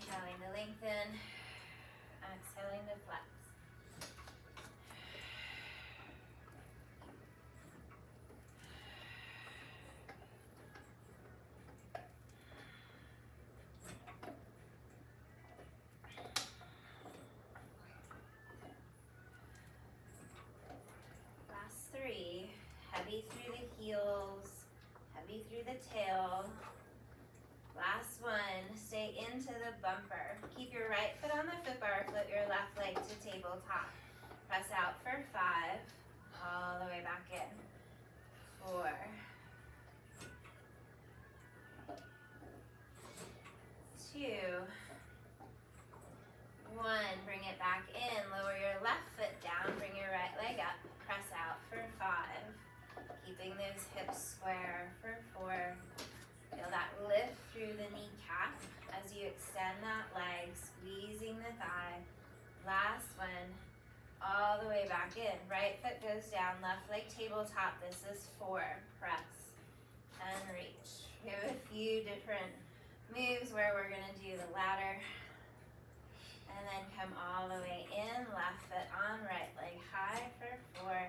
Inhaling to lengthen, exhaling to flex. Last three, heavy through the heels, heavy through the tail. Last one, stay into the bumper. Keep your right foot on the foot bar, flip your left leg to tabletop. Press out for 5, all the way back in. 4, 2, 1, bring it back in. Lower your left foot down, bring your right leg up. Press out for 5. Keeping those hips square for 4. Feel that lift through the kneecap as you extend that leg, squeezing the thigh. Last one, all the way back in. Right foot goes down, left leg tabletop. This is 4. Press and reach. We have a few different moves where we're gonna do the ladder. And then come all the way in, left foot on, right leg high for 4.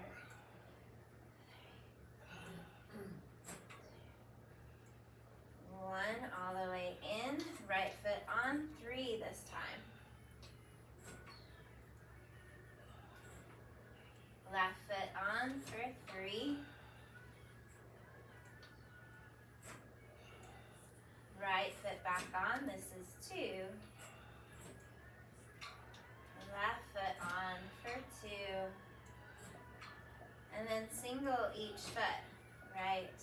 1, all the way in, right foot on, 3 this time. Left foot on for 3. Right foot back on, this is 2. Left foot on for 2. And then single each foot, right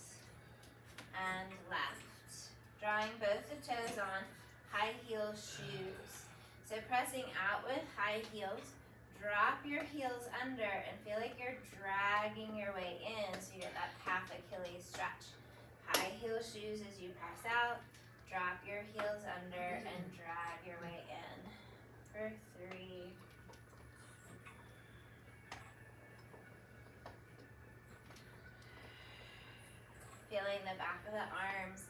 and left. Drawing both the toes on, high heel shoes. So pressing out with high heels, drop your heels under and feel like you're dragging your way in so you get that calf Achilles stretch. High heel shoes as you press out, drop your heels under and drag your way in for 3. Feeling the back of the arms,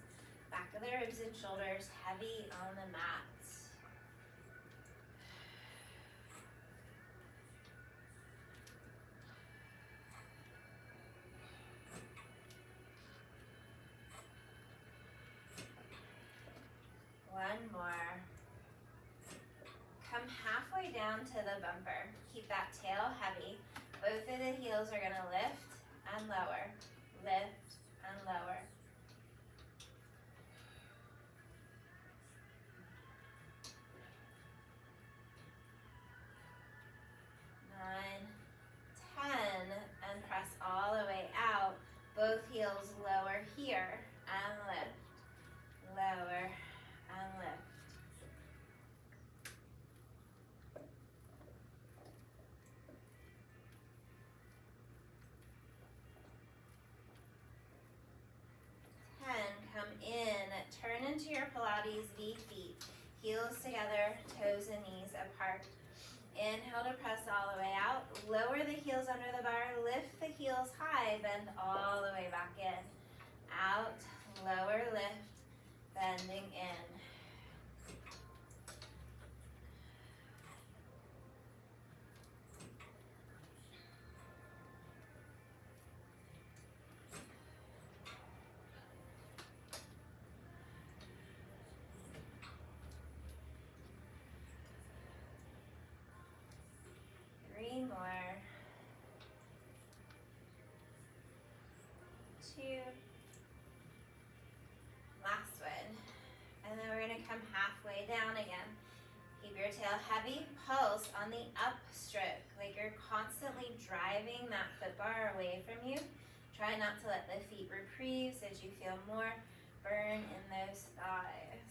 back of the ribs and shoulders heavy on the mat. One more. Come halfway down to the bumper. Keep that tail heavy. Both of the heels are gonna lift and lower. Lift and lower. 9, 10, and press all the way out. Both heels lower here and lift. Lower and lift. Come in, turn into your Pilates V feet, heels together, toes and knees apart. Inhale to press all the way out, lower the heels under the bar, lift the heels high, bend all the way back in. Out, lower lift, bending in. More. 2. Last one. And then we're going to come halfway down again. Keep your tail heavy, pulse on the upstroke, like you're constantly driving that foot bar away from you. Try not to let the feet reprieve so that you feel more burn in those thighs.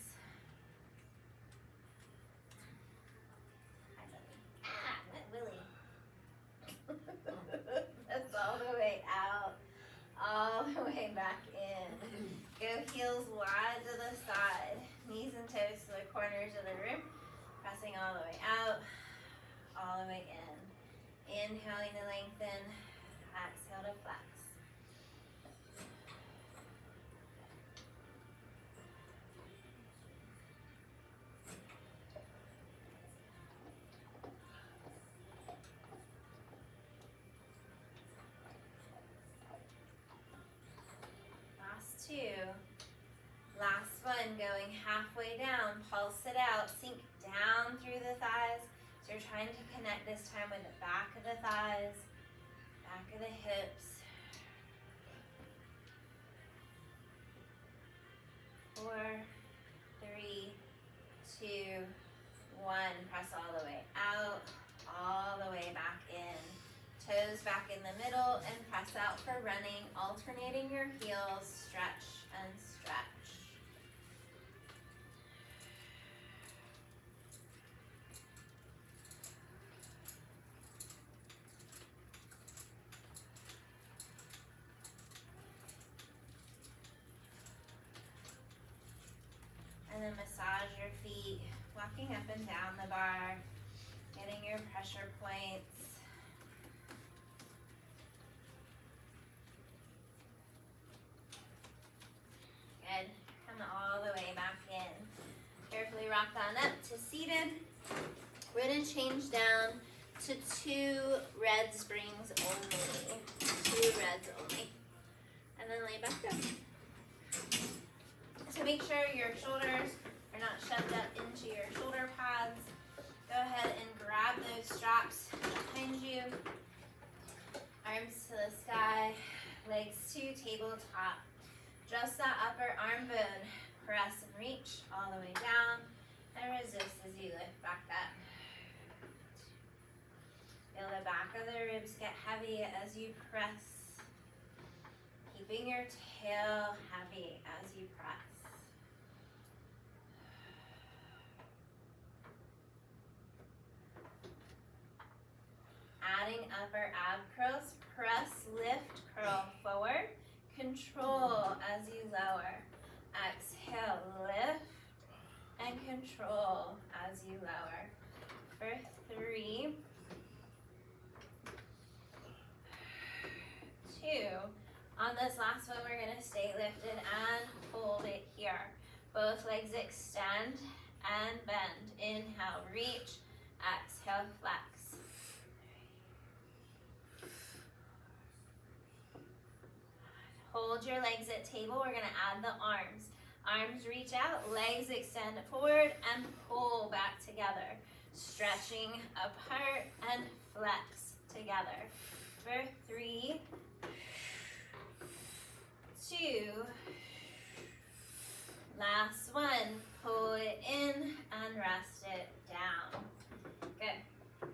Hi, Lily. Ah, wet Willie. That's all the way out, all the way back in. Go heels wide to the side, knees and toes to the corners of the room, pressing all the way out, all the way in. Inhaling to lengthen, exhale to flex. halfway down, pulse it out, sink down through the thighs. So you're trying to connect this time with the back of the thighs, back of the hips. 4, 3, 2, 1. Press all the way out, all the way back in. Toes back in the middle and press out for running, alternating your heels, stretch and stretch. And then massage your feet, walking up and down the bar, getting your pressure points. Good. Come all the way back in. Carefully rock on up to seated. We're going to change down to 2 red springs only. 2 reds only. And then lay back down. So make sure your shoulders are not shoved up into your shoulder pads. Go ahead and grab those straps behind you. Arms to the sky, legs to tabletop. Just that upper arm bone. Press and reach all the way down and resist as you lift back up. Feel the back of the ribs get heavy as you press. Keeping your tail heavy as you press. Adding upper ab curls, press, lift, curl forward. Control as you lower. Exhale, lift, and control as you lower. For 3, 2. On this last one, we're going to stay lifted and hold it here. Both legs extend and bend. Inhale, reach. Exhale, flex. Hold your legs at table. We're going to add the arms. Arms reach out, legs extend forward and pull back together. Stretching apart and flex together. For 3, 2, last one. Pull it in and rest it down. Good.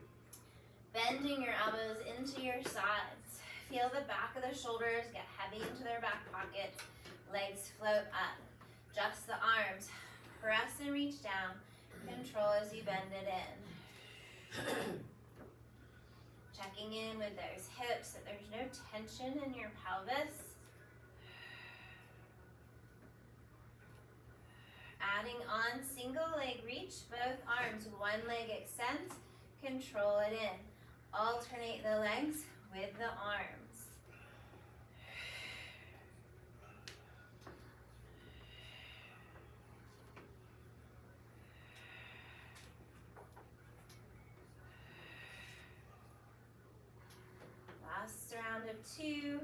Bending your elbows into your sides. Feel the back of the shoulders get heavy into their back pockets. Legs float up. Just the arms. Press and reach down. Control as you bend it in. Checking in with those hips, that there's no tension in your pelvis. Adding on single leg reach, both arms. One leg extends. Control it in. Alternate the legs with the arms. Last round of 2.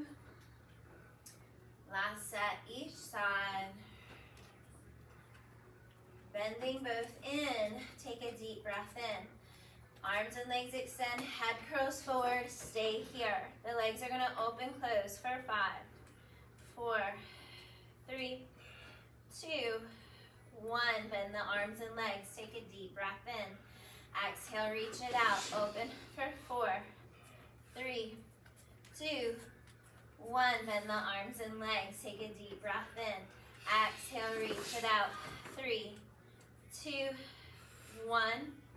Last set each side. Bending both in. Take a deep breath in. Arms and legs extend, head curls forward, stay here. The legs are going to open, close for 5, 4, 3, 2, 1. Bend the arms and legs, take a deep breath in. Exhale, reach it out, open for 4, 3, 2, 1. Bend the arms and legs, take a deep breath in. Exhale, reach it out, 3, 2, 1.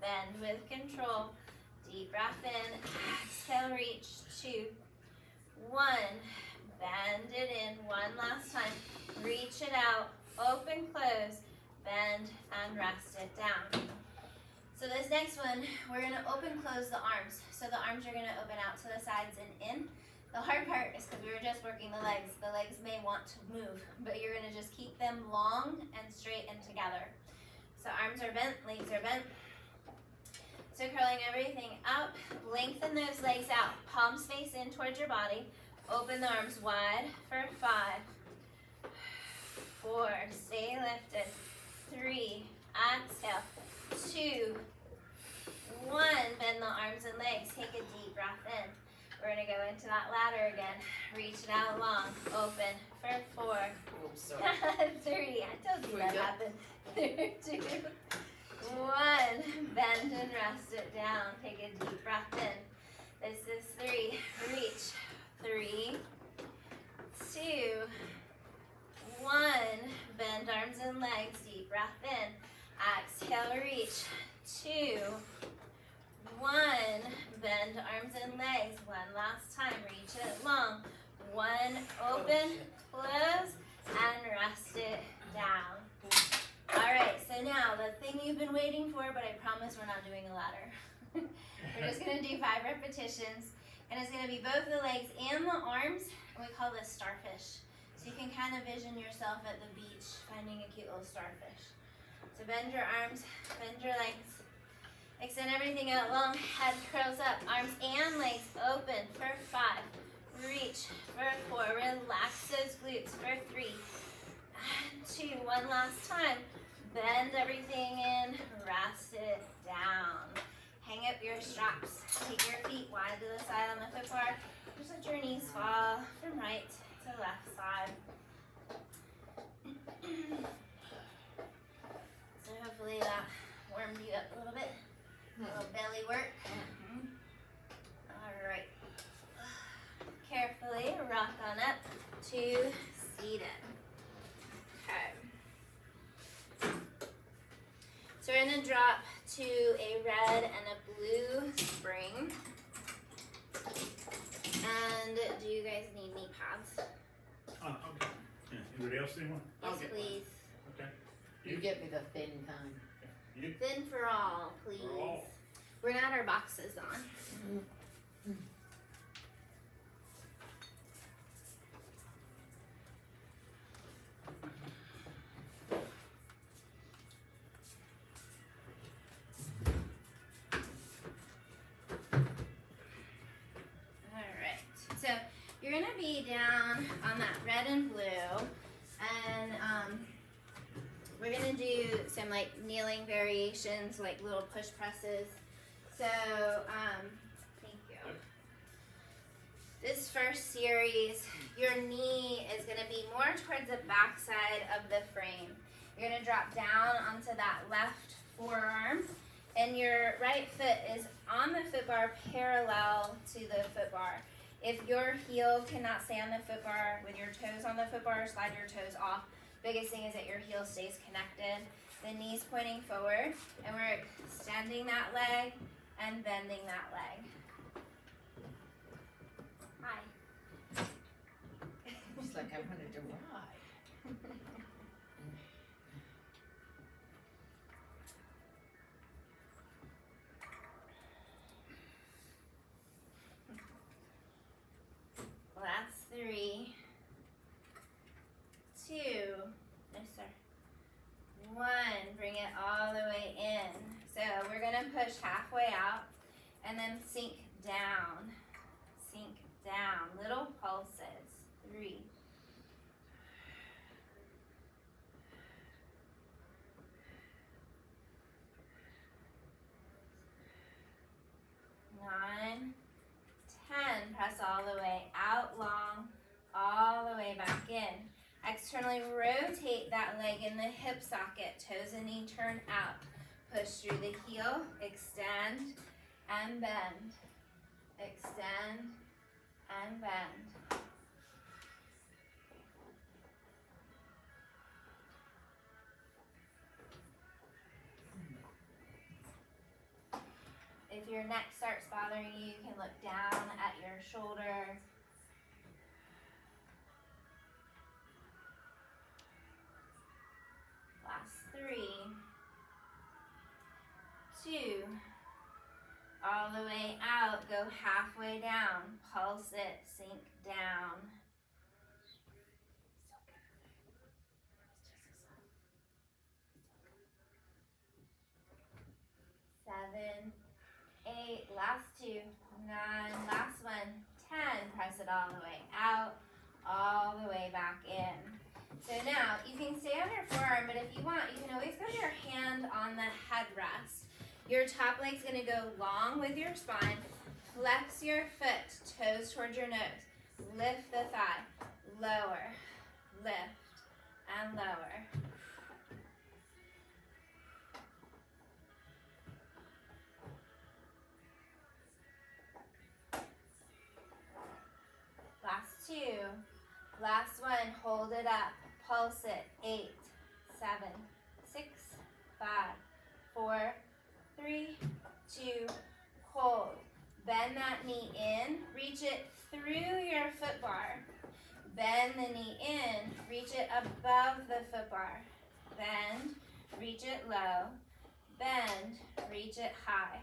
Bend with control. Deep breath in. Exhale, reach. 2, 1. Bend it in. One last time. Reach it out. Open, close. Bend and rest it down. So this next one, we're going to open, close the arms. So the arms are going to open out to the sides and in. The hard part is because we were just working the legs. The legs may want to move, but you're going to just keep them long and straight and together. So arms are bent, legs are bent. So curling everything up, lengthen those legs out, palms face in towards your body. Open the arms wide for 5, 4, stay lifted, 3, Exhale. 2, 1. Bend the arms and legs. Take a deep breath in. We're going to go into that ladder again. Reach it out long. Open for 4. Oops, sorry. 3. I told you that happened. 2, 1. Bend and rest it down. Take a deep breath in. This is 3. Reach. 3, 2, 1. Bend arms and legs. Deep breath in. Exhale, reach. 2, 1. Bend arms and legs. One last time. Reach it long. 1. Open, close, and rest it down. Alright, so now the thing you've been waiting for, but I promise we're not doing a ladder. We're just going to do 5 repetitions. And it's going to be both the legs and the arms. And we call this starfish. So you can kind of vision yourself at the beach finding a cute little starfish. So bend your arms, bend your legs. Extend everything out long, head curls up, arms and legs open for 5. Reach for 4, relax those glutes for 3, and 2, one last time. Bend everything in, rest it down. Hang up your straps, take your feet wide to the side on the foot bar. Just let your knees fall from right to left side. So hopefully that warmed you up a little bit. A little belly work. All right. Carefully rock on up to seated. Okay. So we're going to drop to a red and a blue spring. And do you guys need knee pads? Okay. Yeah. Anybody else need one? Yes, Okay. please. Okay. You get me the thin kind. You? Thin for all, please. For all. We're gonna have our boxes on. Alright, so you're gonna be down on that red and blue, and we're gonna do some like kneeling variations, like little push presses. So, thank you. This first series, your knee is gonna be more towards the back side of the frame. You're gonna drop down onto that left forearm, and your right foot is on the foot bar parallel to the foot bar. If your heel cannot stay on the foot bar with your toes on the foot bar, slide your toes off. Biggest thing is that your heel stays connected. The knees pointing forward, and we're extending that leg and bending that leg. Hi. It's like I wanted to ride. Last 3, 2, no sir, 1, bring it all the way in. So we're gonna push halfway out and then sink down, little pulses. 3, 9, 10, press all the way out long, all the way back in. Externally rotate that leg in the hip socket, toes and knee turn out. Push through the heel, extend and bend. Extend and bend. If your neck starts bothering you, you can look down at your shoulder. Last 3, 2, all the way out, go halfway down, pulse it, sink down. 7, 8, last 2, 9, last one, 10, press it all the way out, all the way back in. So now, you can stay on your forearm, but if you want, you can always go to your hand ground on the headrest. Your top leg's gonna go long with your spine. Flex your foot, toes towards your nose. Lift the thigh, lower, lift, and lower. Last two. Last one, hold it up, pulse it. 8, 7, 6, 5, 4, 3, 2, hold. Bend that knee in, reach it through your foot bar. Bend the knee in, reach it above the foot bar. Bend, reach it low. Bend, reach it high.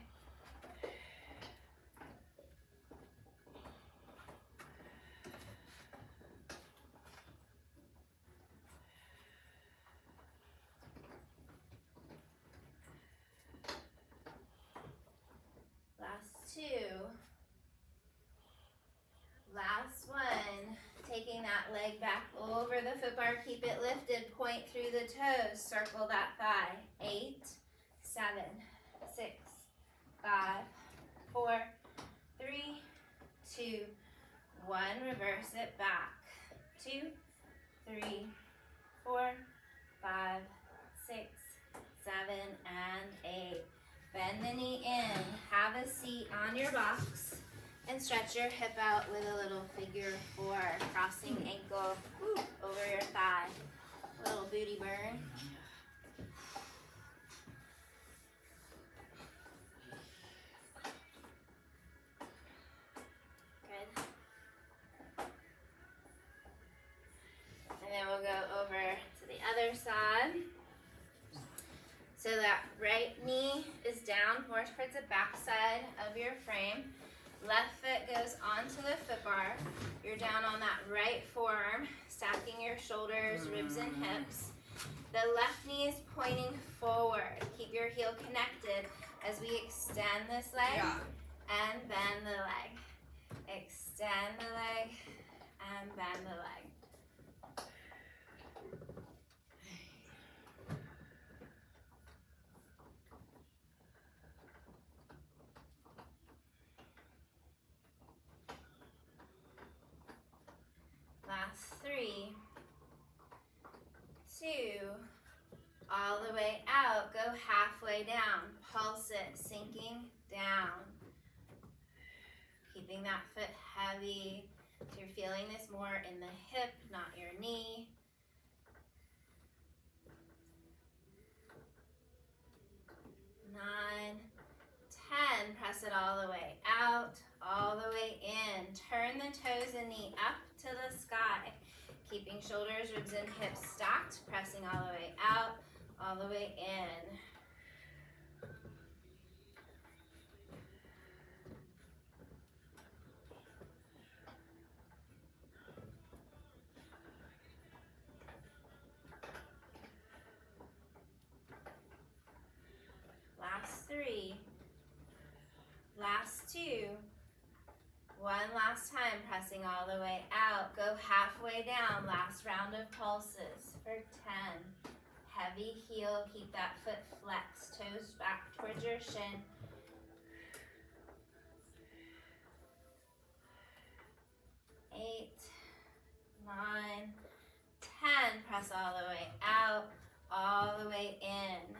Last two. Last one. Taking that leg back over the foot bar, keep it lifted, point through the toes, circle that thigh. 8, 7, 6, 5, 4, 3, 2, 1. Reverse it back. 2, 3, 4, 5, 6, 7, and 8. Bend the knee in, have a seat on your box, and stretch your hip out with a little figure 4, crossing ankle over your thigh. A little booty burn. Good. And then we'll go over to the other side. So that right knee is down more towards the back side of your frame. Left foot goes onto the foot bar. You're down on that right forearm, stacking your shoulders, ribs, and hips. The left knee is pointing forward. Keep your heel connected as we extend this leg and bend the leg. Extend the leg and bend the leg. Last 3, 2, all the way out, go halfway down, pulse it, sinking down. Keeping that foot heavy, so you're feeling this more in the hip, not your knee. 9, 10, press it all the way out, all the way in. Turn the toes and knee up to the sky. Keeping shoulders, ribs, and hips stacked, pressing all the way out, all the way in. Last 3. Last 2. One last time, pressing all the way out. Go halfway down, last round of pulses for 10. Heavy heel, keep that foot flexed, toes back towards your shin. 8, 9, 10. Press all the way out, all the way in.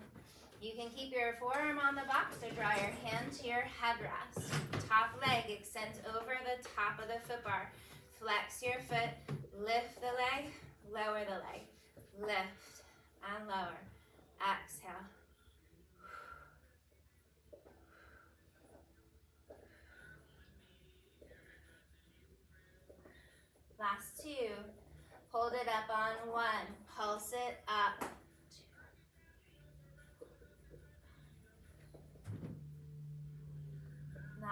You can keep your forearm on the box or draw your hand to your headrest. Top leg extends over the top of the foot bar. Flex your foot, lift the leg, lower the leg. Lift and lower. Exhale. Last 2. Hold it up on 1. Pulse it up. 9,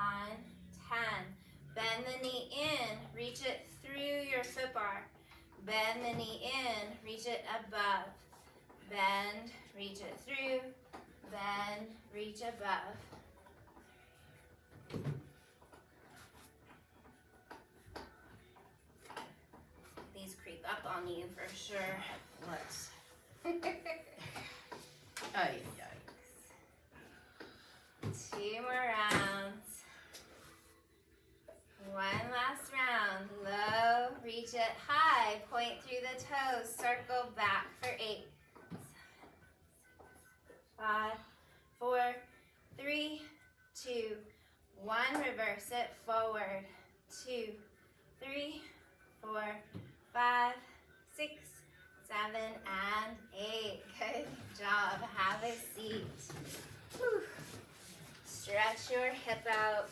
10. Bend the knee in, reach it through your foot bar. Bend the knee in, reach it above. Bend, reach it through. Bend, reach above. These creep up on you for sure. Let's. Ay, ay. 2 more rounds. One last round. Low, reach it high, point through the toes, circle back for 8, 7, 5, 4, 3, 2, 1. Reverse it forward. 2, 3, 4, 5, 6, 7, and 8. Good job. Have a seat. Whew. Stretch your hip out.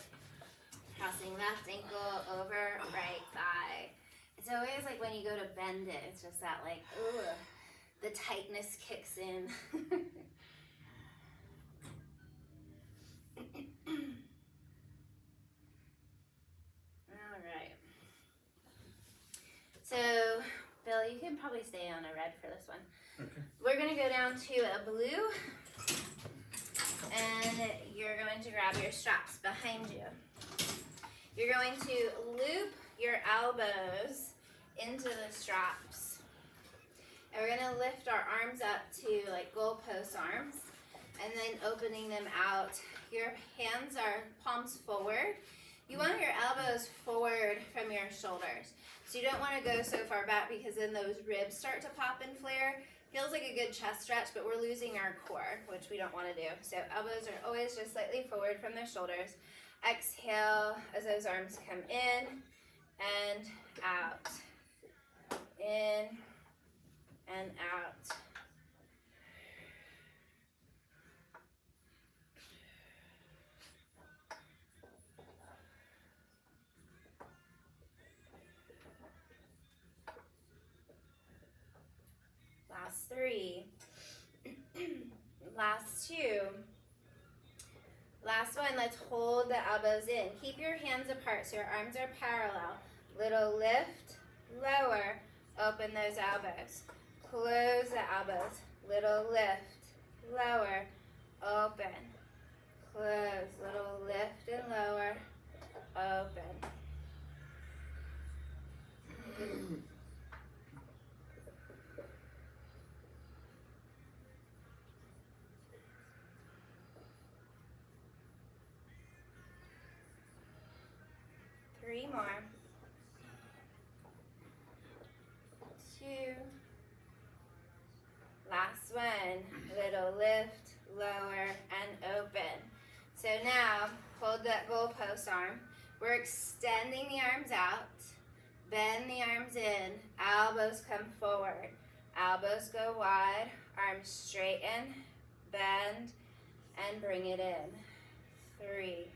Crossing left ankle over right thigh. It's always like when you go to bend it, it's just that like, ooh, the tightness kicks in. All right. So, Bill, you can probably stay on a red for this one. Okay. We're gonna go down to a blue, and you're going to grab your straps behind you. You're going to loop your elbows into the straps. And we're gonna lift our arms up to like goalpost arms, and then opening them out. Your hands are palms forward. You want your elbows forward from your shoulders. So you don't want to go so far back because then those ribs start to pop and flare. Feels like a good chest stretch, but we're losing our core, which we don't want to do. So elbows are always just slightly forward from the shoulders. Exhale as those arms come in and out. In and out. Last 3. Last 2. Last one, let's hold the elbows in. Keep your hands apart so your arms are parallel. Little lift, lower, open those elbows. Close the elbows. Little lift, lower, open. Close, little lift and lower, open. Three more. 2. Last one. Little lift, lower, and open. So now, hold that goalpost arm. We're extending the arms out. Bend the arms in. Elbows come forward. Elbows go wide. Arms straighten. Bend. And bring it in. 3.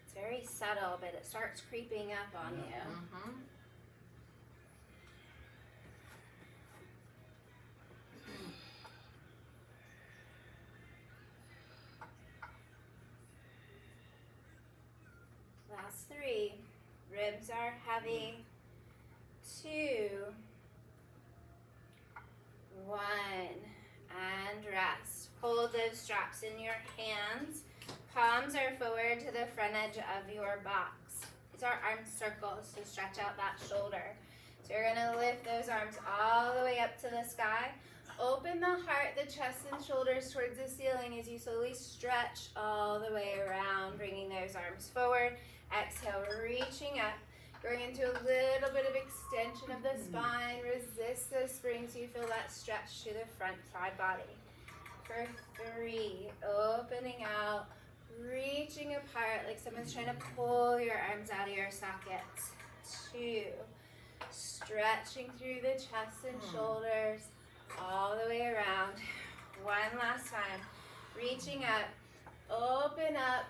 It's very subtle, but it starts creeping up on you. Last 3. Ribs are heavy. 2. 1. And rest. Hold those straps in your hands. Palms are forward to the front edge of your box. These are arm circles to stretch out that shoulder. So you're gonna lift those arms all the way up to the sky. Open the heart, the chest, and shoulders towards the ceiling as you slowly stretch all the way around, bringing those arms forward. Exhale, reaching up, going into a little bit of extension of the spine. Resist those springs. You feel that stretch to the front side body. For 3, opening out, reaching apart like someone's trying to pull your arms out of your sockets. 2, stretching through the chest and shoulders all the way around. One last time, reaching up, open up,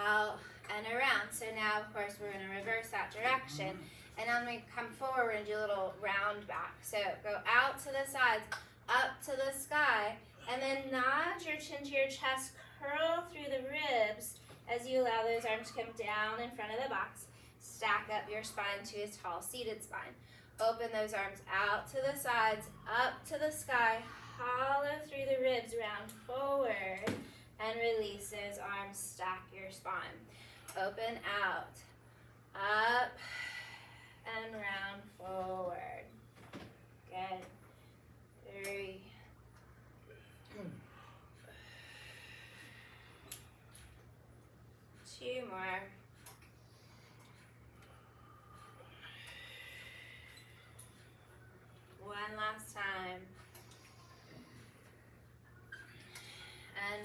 out, and around. So now, of course, we're going to reverse that direction. And then we come forward and do a little round back. So go out to the sides, up to the sky, and then nod your chin to your chest, curl through the ribs as you allow those arms to come down in front of the box. Stack up your spine to a tall seated spine. Open those arms out to the sides, up to the sky, hollow through the ribs, round forward, and release those arms, stack your spine. Open out, up, and round forward. Good. 3,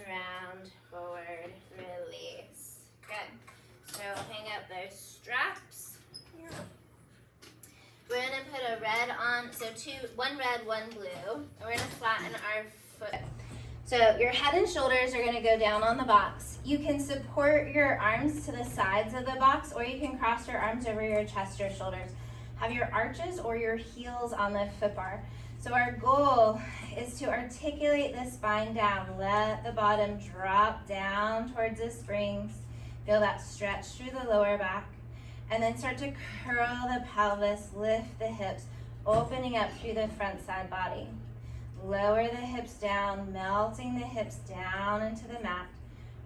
round, forward, release. Good. So hang up those straps. We're gonna put a red on, so one red, one blue. And we're gonna flatten our foot. So your head and shoulders are gonna go down on the box. You can support your arms to the sides of the box, or you can cross your arms over your chest or shoulders. Have your arches or your heels on the foot bar. So our goal is to articulate the spine down. Let the bottom drop down towards the springs. Feel that stretch through the lower back. And then start to curl the pelvis, lift the hips, opening up through the front side body. Lower the hips down, melting the hips down into the mat.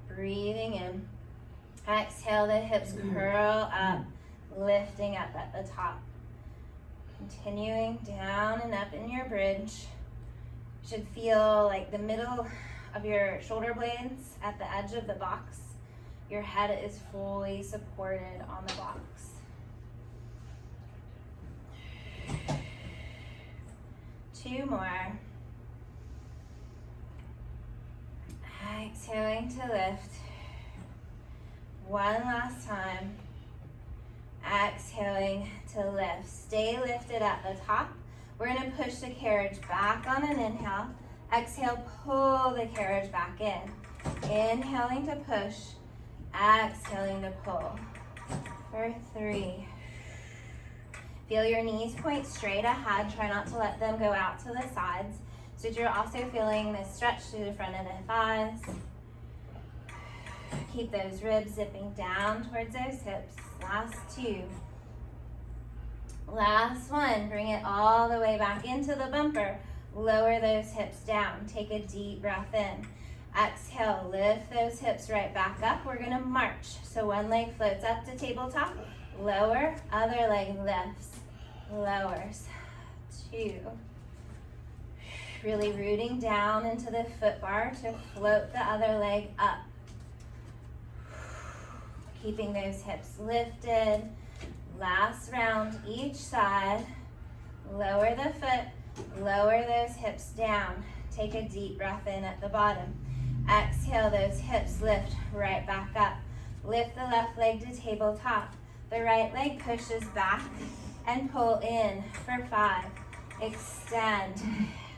Breathing in. Exhale, the hips curl up, lifting up at the top. Continuing down and up in your bridge. You should feel like the middle of your shoulder blades at the edge of the box. Your head is fully supported on the box. Two more. Exhaling to lift. One last time. Exhaling to lift. Stay lifted at the top. We're going to push the carriage back on an inhale. Exhale, pull the carriage back in. Inhaling to push. Exhaling to pull. For 3. Feel your knees point straight ahead. Try not to let them go out to the sides. So you're also feeling the stretch through the front of the thighs. Keep those ribs zipping down towards those hips. Last 2. Last 1. Bring it all the way back into the bumper. Lower those hips down. Take a deep breath in. Exhale, lift those hips right back up. We're gonna march. So one leg floats up to tabletop, lower, other leg lifts, lowers. 2. Really rooting down into the foot bar to float the other leg up. Keeping those hips lifted. Last round, each side. Lower the foot, lower those hips down. Take a deep breath in at the bottom. Exhale, those hips lift right back up. Lift the left leg to tabletop. The right leg pushes back and pull in for 5. Extend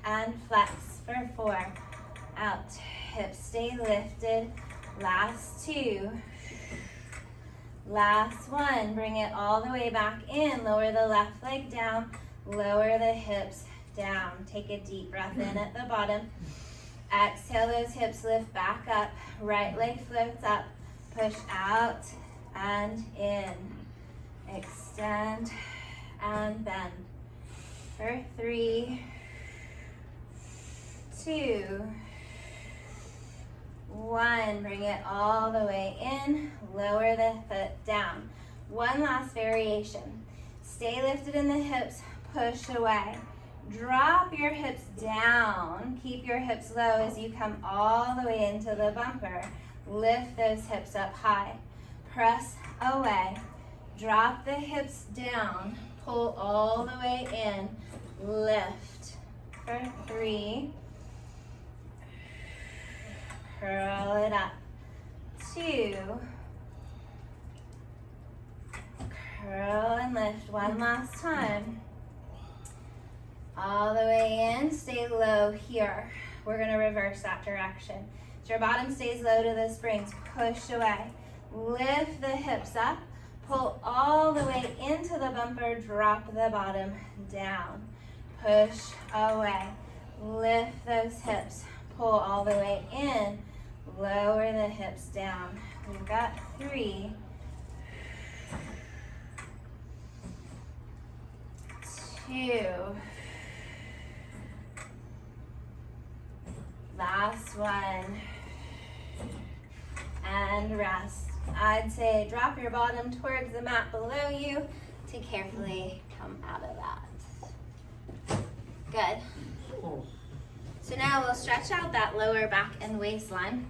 and flex for 4. Out. Hips stay lifted. Last 2. Last 1. Bring it all the way back in. Lower the left leg down. Lower the hips down. Take a deep breath in at the bottom. Exhale, those hips lift back up. Right leg floats up. Push out and in. Extend and bend. For 3, 2, 1. Bring it all the way in. Lower the foot down. One last variation. Stay lifted in the hips. Push away. Drop your hips down. Keep your hips low as you come all the way into the bumper. Lift those hips up high. Press away. Drop the hips down. Pull all the way in. Lift. For 3. Curl it up. 2. Curl and lift one last time. All the way in, stay low here. We're gonna reverse that direction. So your bottom stays low to the springs, push away. Lift the hips up, pull all the way into the bumper, drop the bottom down. Push away, lift those hips, pull all the way in, lower the hips down. We've got 3, 2, last 1, and rest. I'd say drop your bottom towards the mat below you to carefully come out of that. Good. So now we'll stretch out that lower back and waistline.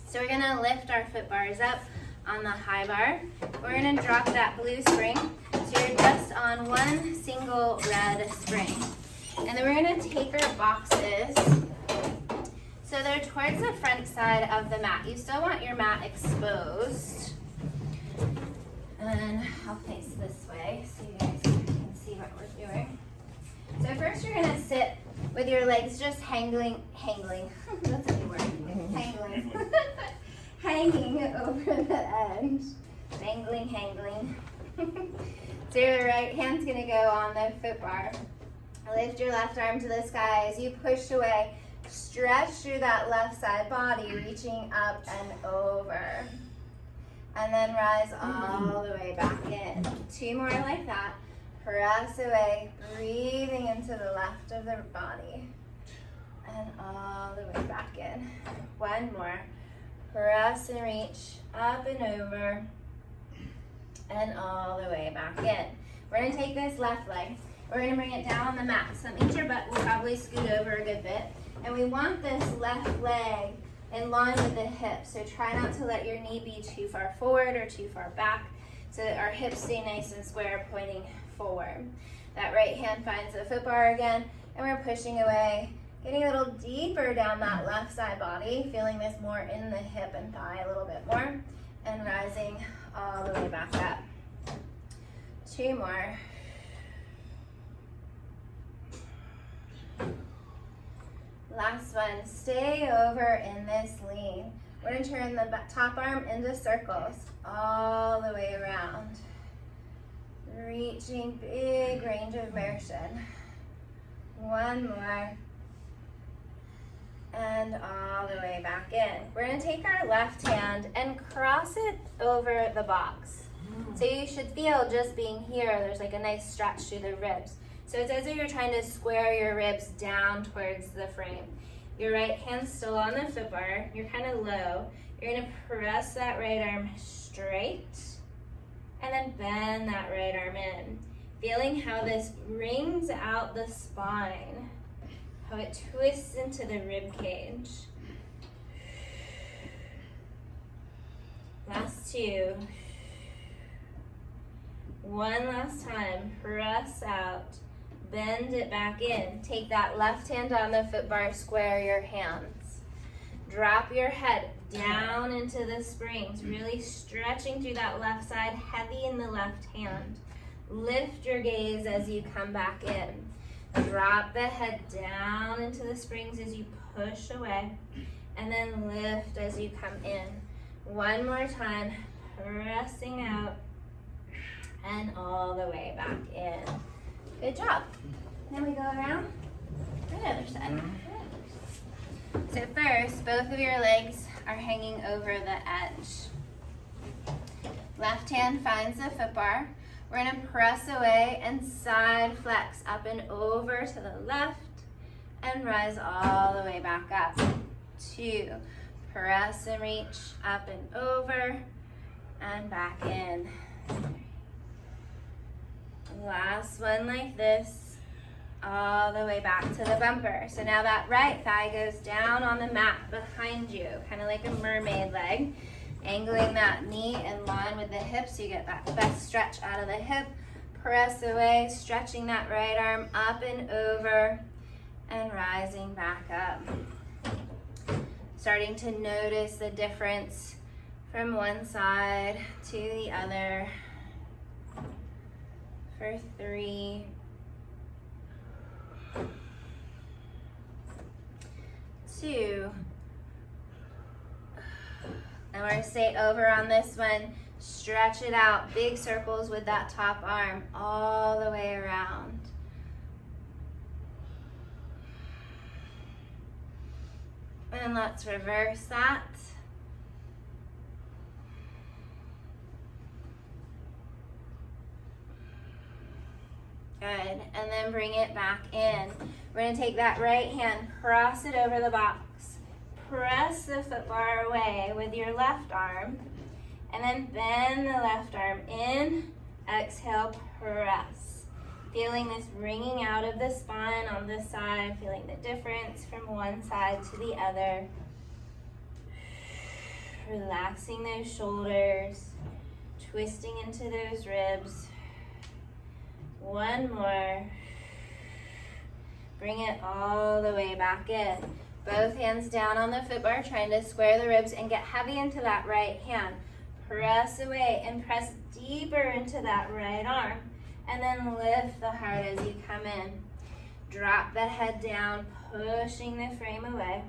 So we're gonna lift our foot bars up on the high bar. We're gonna drop that blue spring. So you're just on one single red spring. And then we're gonna take our boxes. So they're towards the front side of the mat. You still want your mat exposed. And I'll face this way so you guys can see what we're doing. So first you're gonna sit with your legs just hanging, that's a new word, hanging over the edge. Hangling. So your right hand's gonna go on the foot bar. Lift your left arm to the sky as you push away. Stretch through that left side body, reaching up and over. And then rise all the way back in. 2 more like that. Press away, breathing into the left of the body. And all the way back in. 1 more. Press and reach, up and over. And all the way back in. We're gonna take this left leg. We're gonna bring it down on the mat. So that means your butt will probably scoot over a good bit. And we want this left leg in line with the hip. So try not to let your knee be too far forward or too far back so that our hips stay nice and square, pointing forward. That right hand finds the foot bar again, and we're pushing away, getting a little deeper down that left side body, feeling this more in the hip and thigh a little bit more, and rising all the way back up. 2 more. Last one, stay over in this lean. We're gonna turn the top arm into circles all the way around. Reaching big range of motion. 1 more. And all the way back in. We're gonna take our left hand and cross it over the box. So you should feel just being here, there's like a nice stretch through the ribs. So it's as if you're trying to square your ribs down towards the frame. Your right hand's still on the foot bar. You're kind of low. You're gonna press that right arm straight and then bend that right arm in. Feeling how this wrings out the spine, how it twists into the rib cage. Last 2. 1 last time, press out. Bend it back in. Take that left hand on the foot bar, square your hands. Drop your head down into the springs, really stretching through that left side, heavy in the left hand. Lift your gaze as you come back in. Drop the head down into the springs as you push away, and then lift as you come in. 1 more time, pressing out, and all the way back in. Good job. Then we go around the other side. So first, both of your legs are hanging over the edge. Left hand finds the foot bar. We're gonna press away and side flex up and over to the left and rise all the way back up. 2, press and reach up and over and back in. Last one like this, all the way back to the bumper. So now that right thigh goes down on the mat behind you, kind of like a mermaid leg. Angling that knee in line with the hip so you get that best stretch out of the hip. Press away, stretching that right arm up and over and rising back up. Starting to notice the difference from one side to the other. For 3, 2, and we're gonna stay over on this one. Stretch it out, big circles with that top arm all the way around. And let's reverse that. Good, and then bring it back in. We're gonna take that right hand, cross it over the box. Press the foot bar away with your left arm, and then bend the left arm in. Exhale, press. Feeling this wringing out of the spine on this side, feeling the difference from one side to the other. Relaxing those shoulders, twisting into those ribs. 1 more. Bring it all the way back in. Both hands down on the foot bar, trying to square the ribs and get heavy into that right hand. Press away and press deeper into that right arm. And then lift the heart as you come in. Drop the head down, pushing the frame away.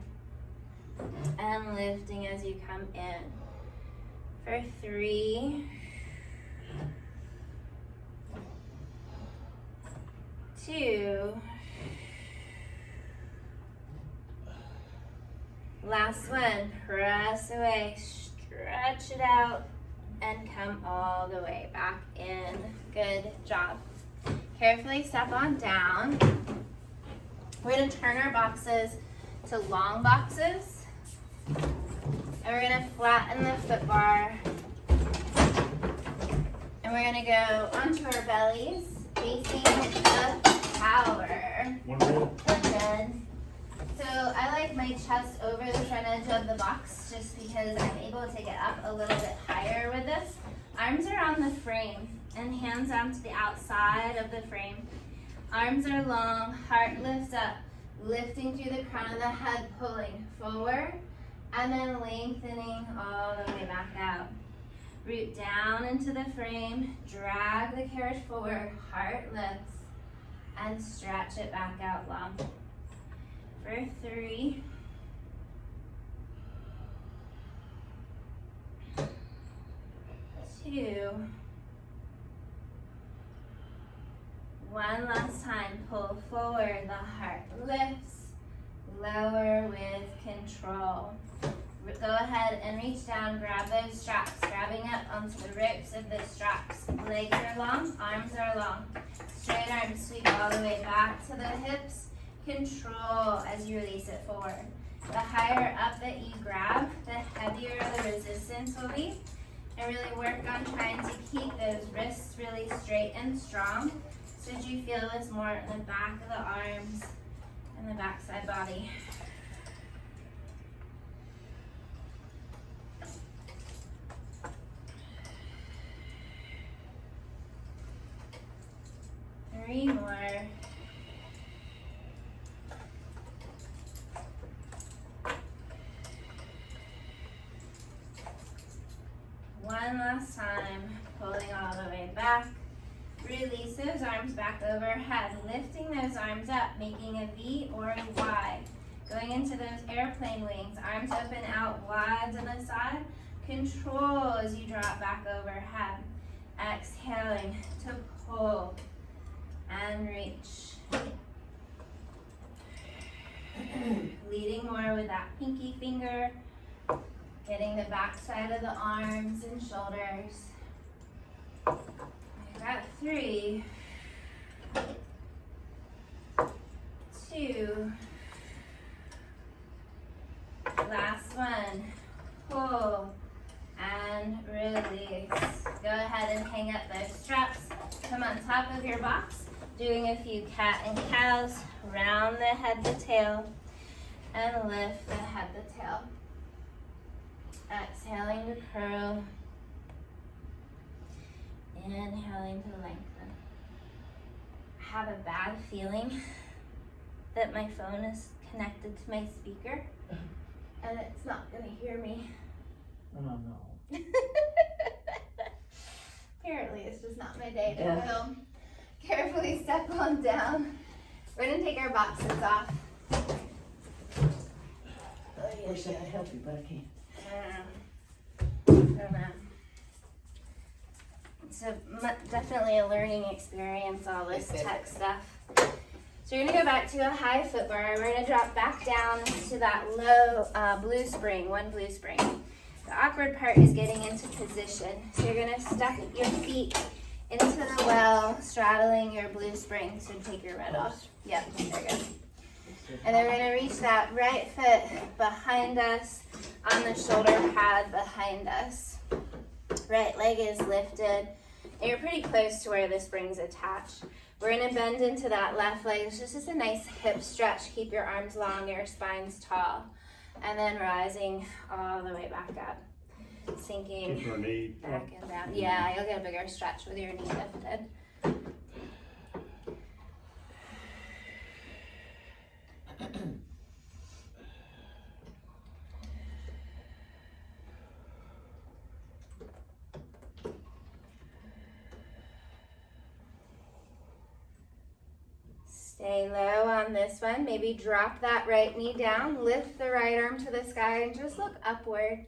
And lifting as you come in. For 3, 2, last one, press away, stretch it out, and come all the way back in. Good job. Carefully step on down. We're gonna turn our boxes to long boxes. And we're gonna flatten the foot bar. And we're gonna go onto our bellies, facing the tower. One more. We're good. So I like my chest over the front edge of the box just because I'm able to get up a little bit higher with this. Arms are on the frame and hands onto the outside of the frame. Arms are long, heart lifts up, lifting through the crown of the head, pulling forward, and then lengthening all the way back out. Root down into the frame, drag the carriage forward, heart lifts, and stretch it back out long. For 3, 2, one last time, pull forward, the heart lifts, lower with control. Go ahead and reach down, grab those straps, grabbing up onto the ropes of the straps. Legs are long, arms are long. Straight arms sweep all the way back to the hips. Control as you release it forward. The higher up that you grab, the heavier the resistance will be. And really work on trying to keep those wrists really straight and strong. So that you feel this more in the back of the arms and the backside body. Three more. One last time, pulling all the way back. Release those arms back overhead, lifting those arms up, making a V or a Y. Going into those airplane wings, arms open out wide to the side. Control as you drop back overhead. Exhaling to pull and reach. Leading more with that pinky finger. Getting the back side of the arms and shoulders. I got 3, 2, last one, pull and release. Go ahead and hang up those straps. Come on top of your box, doing a few cat and cows, round the head to tail, and lift the head to tail. Exhaling to curl, inhaling to lengthen. I have a bad feeling that my phone is connected to my speaker and it's not gonna hear me. Oh no. Apparently it's just not my day to film. Carefully step on down. We're gonna take our boxes off. I wish I could help you, but I can't. It's definitely a learning experience, all this tech stuff. So you're gonna go back to a high foot bar. We're gonna drop back down to that low blue spring, one blue spring. The awkward part is getting into position. So you're gonna stuck your feet into the well, straddling your blue spring. So take your red off. Yep, there we go. And then we're gonna reach that right foot behind us on the shoulder pad behind us. Right leg is lifted. And you're pretty close to where the spring's attached. We're gonna bend into that left leg. It's just a nice hip stretch. Keep your arms long, your spine's tall. And then rising all the way back up. Sinking Keep your knee back up. and down. Yeah, you'll get a bigger stretch with your knee lifted. Stay low on this one. Maybe drop that right knee down, lift the right arm to the sky, and just look upward.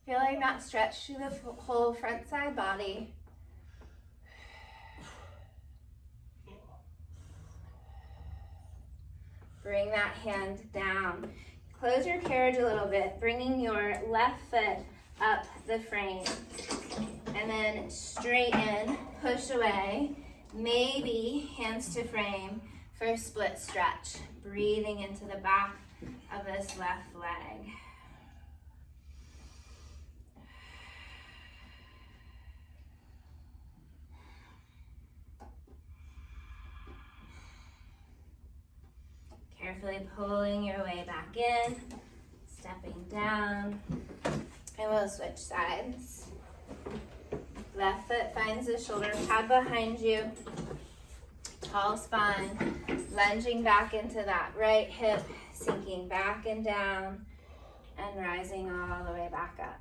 Feeling that stretch through the whole front side body. Bring that hand down. Close your carriage a little bit, bringing your left foot up the frame. And then straighten, push away, maybe hands to frame for split stretch. Breathing into the back of this left leg. Carefully pulling your way back in, stepping down, and we'll switch sides. Left foot finds the shoulder pad behind you. Tall spine, lunging back into that right hip, sinking back and down, and rising all the way back up.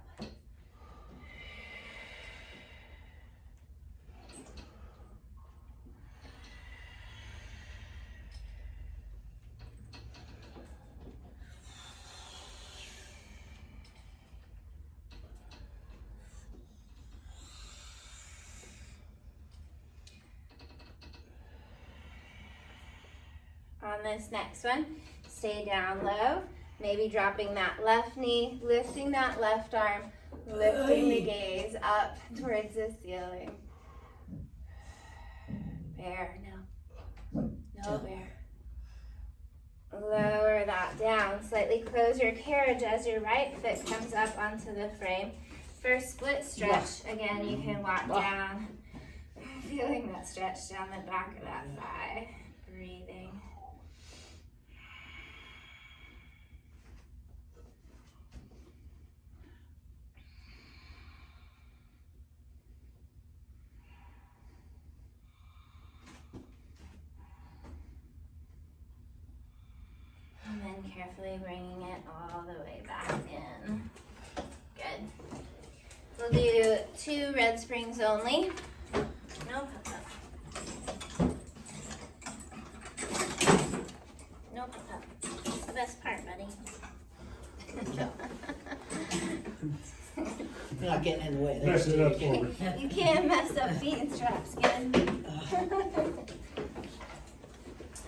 On this next one, stay down low, maybe dropping that left knee, lifting that left arm, lifting the gaze up towards the ceiling. Bear, no bear. Lower that down, slightly close your carriage as your right foot comes up onto the frame. For split stretch, again, you can walk down, feeling that stretch down the back of that thigh, breathing. And then carefully bringing it all the way back in. Good. We'll do 2 red springs only. No pup-up. No pup-up. It's the best part, buddy. You're not getting in the way. Mess it up for me. You can't mess up bean straps, kid.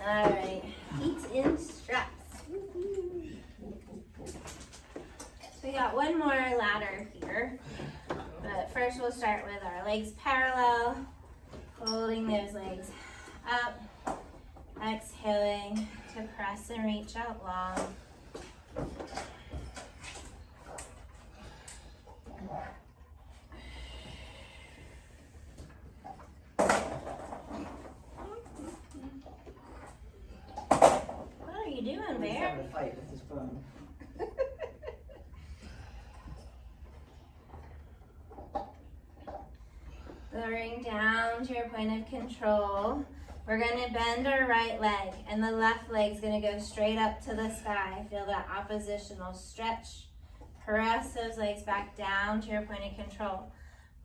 All right, feet in straps. So we got one more ladder here, but first we'll start with our legs parallel, holding those legs up, exhaling to press and reach out long. What are you doing, He's Bear? having a fight with his phone. Lowering down to your point of control. We're going to bend our right leg, and the left leg's going to go straight up to the sky. Feel that oppositional stretch. Press those legs back down to your point of control.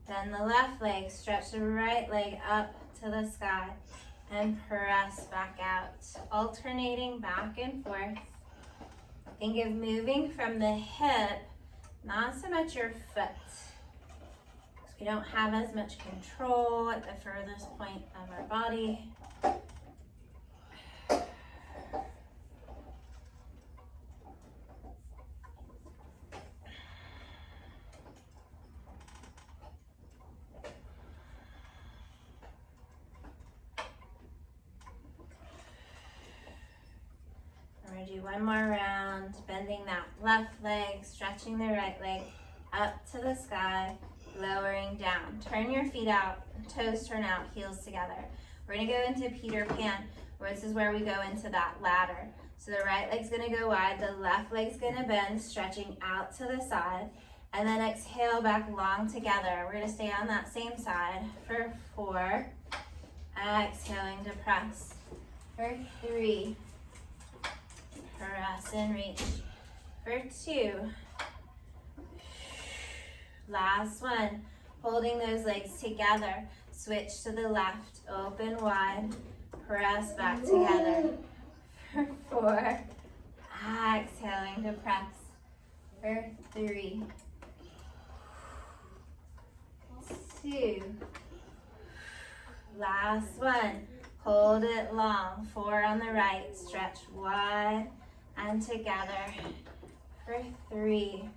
Bend the left leg, stretch the right leg up to the sky, and press back out. Alternating back and forth. Think of moving from the hip, not so much your foot. We don't have as much control at the furthest point of our body. We're going to do one more round, bending that left leg, stretching the right leg up to the sky. Lowering down. Turn your feet out, toes turn out, heels together. We're gonna go into Peter Pan, where this is where we go into that ladder. So the right leg's gonna go wide, the left leg's gonna bend, stretching out to the side, and then exhale back long together. We're gonna stay on that same side for 4. Exhaling to press. For 3. Press and reach. For 2. Last one, holding those legs together, switch to the left, open wide, press back together for 4. Exhaling to press for 3, 2. Last one. Hold it long. 4 on the right. Stretch wide and together for 3.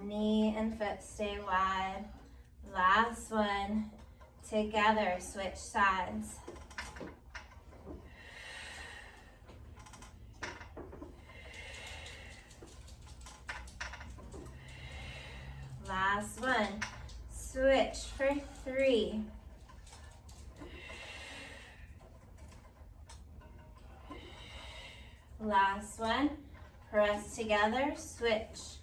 Knee and foot stay wide. Last one. Together. Switch sides. Last one. Switch for 3. Last one. Press together. Switch.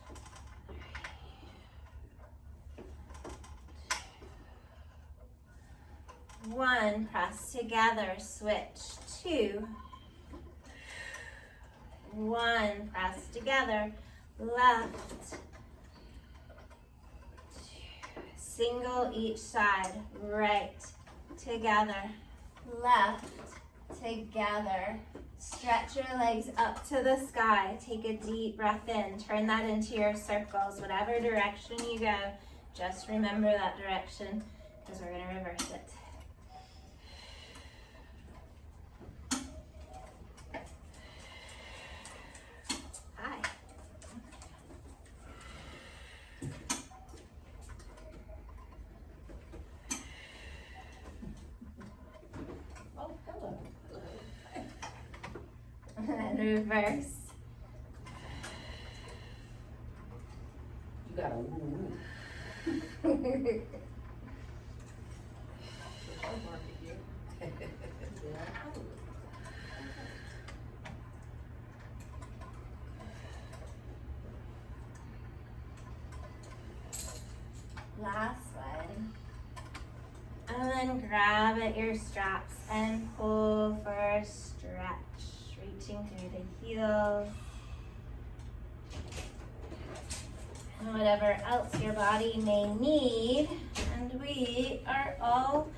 1. Press together. Switch. 2. 1. Press together. Left. Single each side. Right. Together. Left. Together. Stretch your legs up to the sky. Take a deep breath in. Turn that into your circles. Whatever direction you go, just remember that direction because we're going to reverse it. Hi. Oh, hello. And reverse. You got a woo-woo. Last one. And then grab at your straps and pull for a stretch, reaching through the heels. And whatever else your body may need. And we are all